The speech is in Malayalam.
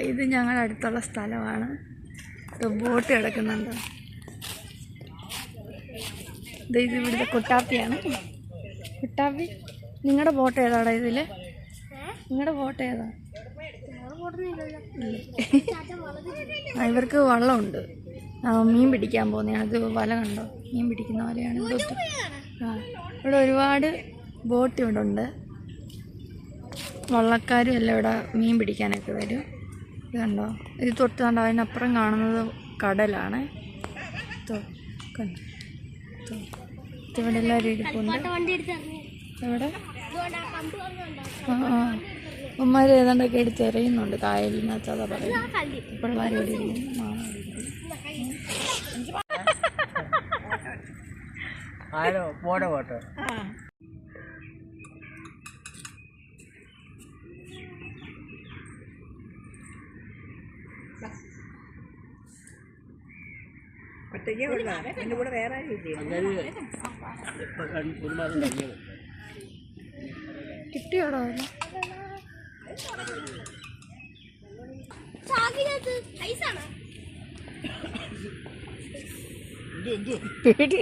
ഇത് ഞങ്ങളുടെ അടുത്തുള്ള സ്ഥലമാണ്. ബോട്ട് കിടക്കുന്നുണ്ട്. ഇത് ഇവിടുത്തെ കുട്ടാപ്പിയാണ്. കുട്ടാപ്പി, നിങ്ങളുടെ ബോട്ട് ഏതാടാ ഇതില്? നിങ്ങളുടെ ബോട്ട് ഏതാ? ഇവർക്ക് വള്ളമുണ്ട്. മീൻ പിടിക്കാൻ പോകുന്നതാണ്. ഇത് വല കണ്ടോ? മീൻ പിടിക്കുന്ന വലയാണ്. ഇവിടെ ഒരുപാട് ബോട്ട് ഇവിടെ ഉണ്ട്. വള്ളക്കാരും എല്ലാം ഇവിടെ മീൻ പിടിക്കാനൊക്കെ വരും. ഇത് കണ്ടോ? ഇത് തൊട്ട് കണ്ടോ? അതിനപ്പുറം കാണുന്നത് കടലാണ്. ഇവിടെ എല്ലാവരും ഇരിപ്പുണ്ട്. എവിടെ? ഉമ്മാര് ഏതാണ്ടൊക്കെ എടുത്ത് എറിയുന്നുണ്ട് കായലിനകത്ത്. അതാ പറയുന്നത്. പിള്ളേരോട് കിട്ടിയോടോ? പേടി